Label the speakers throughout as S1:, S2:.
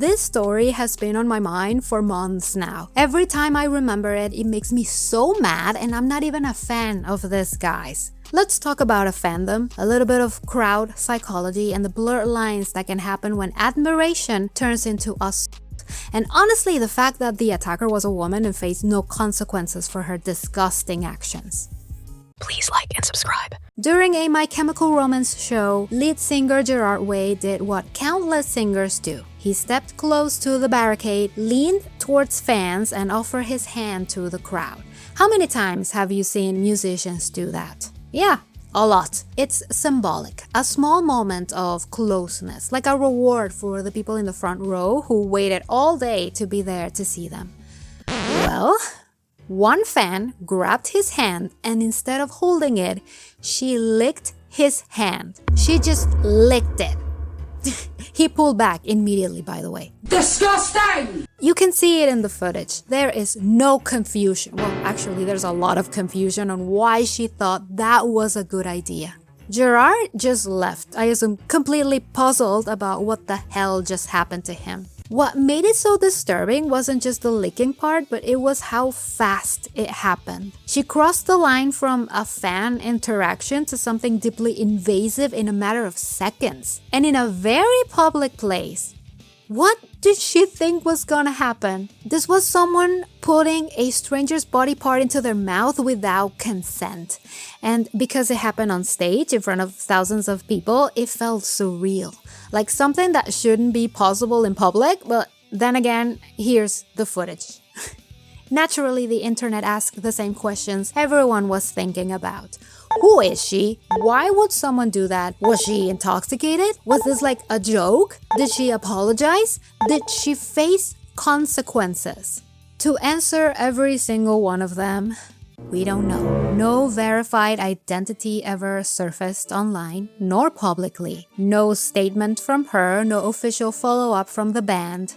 S1: This story has been on my mind for months now. Every time I remember it, it makes me so mad, and I'm not even a fan of this guy's. Let's talk about a fandom, a little bit of crowd psychology, and the blurred lines that can happen when admiration turns into assault. And honestly, the fact that the attacker was a woman and faced no consequences for her disgusting actions.
S2: Please like and subscribe.
S1: During a My Chemical Romance show, lead singer Gerard Way did what countless singers do. He stepped close to the barricade, leaned towards fans, and offered his hand to the crowd. How many times have you seen musicians do that? Yeah, a lot. It's symbolic, a small moment of closeness, like a reward for the people in the front row who waited all day to be there to see them. Well, one fan grabbed his hand, and instead of holding it, she licked his hand. She just licked it. He pulled back immediately, by the way.
S2: Disgusting!
S1: You can see it in the footage. There is no confusion. Well, actually, there's a lot of confusion on why she thought that was a good idea. Gerard just left, I assume completely puzzled about what the hell just happened to him. What made it so disturbing wasn't just the licking part, but it was how fast it happened. She crossed the line from a fan interaction to something deeply invasive in a matter of seconds, and in a very public place. What did she think was gonna happen? This was someone putting a stranger's body part into their mouth without consent. And because it happened on stage in front of thousands of people, it felt surreal. Like something that shouldn't be possible in public, but then again, here's the footage. Naturally, the internet asked the same questions everyone was thinking about. Who is she? Why would someone do that? Was she intoxicated? Was this like a joke? Did she apologize? Did she face consequences? To answer every single one of them, we don't know. No verified identity ever surfaced online, nor publicly. No statement from her, no official follow-up from the band.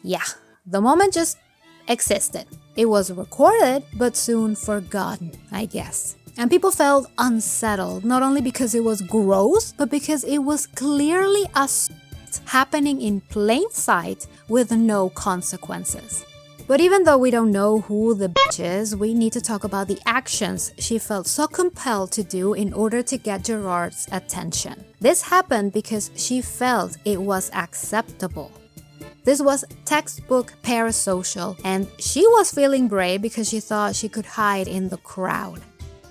S1: Yeah, the moment just existed. It was recorded, but soon forgotten, I guess. And people felt unsettled, not only because it was gross, but because it was clearly assault happening in plain sight with no consequences. But even though we don't know who the bitch is, we need to talk about the actions she felt so compelled to do in order to get Gerard's attention. This happened because she felt it was acceptable. This was textbook parasocial, and she was feeling brave because she thought she could hide in the crowd.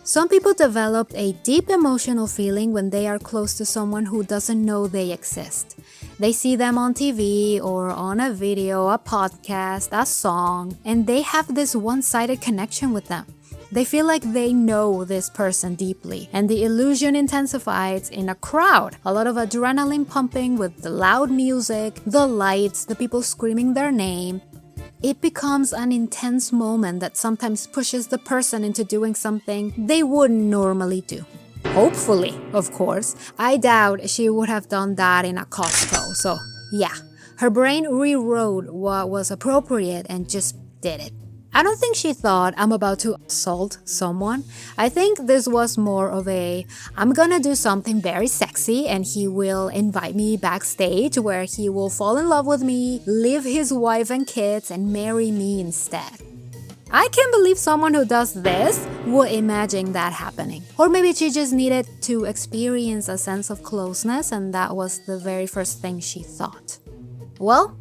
S1: Some people develop a deep emotional feeling when they are close to someone who doesn't know they exist. They see them on TV or on a video, a podcast, a song, and they have this one-sided connection with them. They feel like they know this person deeply, and the illusion intensifies in a crowd. A lot of adrenaline pumping with the loud music, the lights, the people screaming their name. It becomes an intense moment that sometimes pushes the person into doing something they wouldn't normally do. Hopefully, of course. I doubt she would have done that in a Costco. So, yeah, her brain rewrote what was appropriate and just did it. I don't think she thought, I'm about to assault someone. I think this was more of I'm gonna do something very sexy and he will invite me backstage where he will fall in love with me, leave his wife and kids, and marry me instead. I can't believe someone who does this would imagine that happening. Or maybe she just needed to experience a sense of closeness, and that was the very first thing she thought. Well,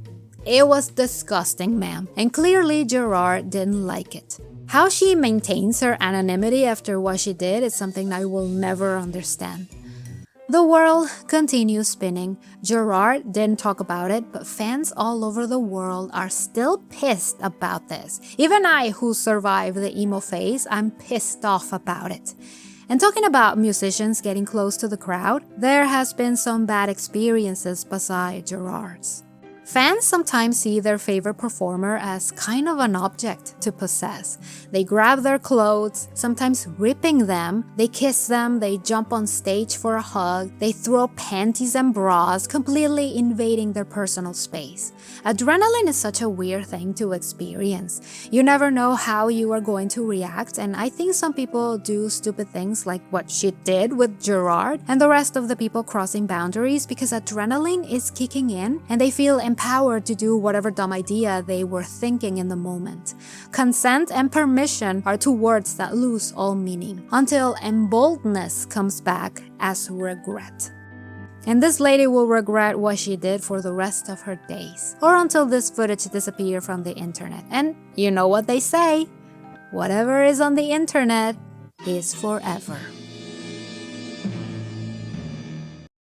S1: it was disgusting, ma'am, and clearly Gerard didn't like it. How she maintains her anonymity after what she did is something I will never understand. The world continues spinning. Gerard didn't talk about it, but fans all over the world are still pissed about this. Even I, who survived the emo phase, I'm pissed off about it. And talking about musicians getting close to the crowd, there has been some bad experiences beside Gerard's. Fans sometimes see their favorite performer as kind of an object to possess. They grab their clothes, sometimes ripping them, they kiss them, they jump on stage for a hug, they throw panties and bras, completely invading their personal space. Adrenaline is such a weird thing to experience. You never know how you are going to react, and I think some people do stupid things like what she did with Gerard and the rest of the people crossing boundaries because adrenaline is kicking in and they feel empowered empowered to do whatever dumb idea they were thinking in the moment. Consent and permission are two words that lose all meaning until emboldeness comes back as regret. And this lady will regret what she did for the rest of her days, or until this footage disappears from the internet. And you know what they say, whatever is on the internet is forever.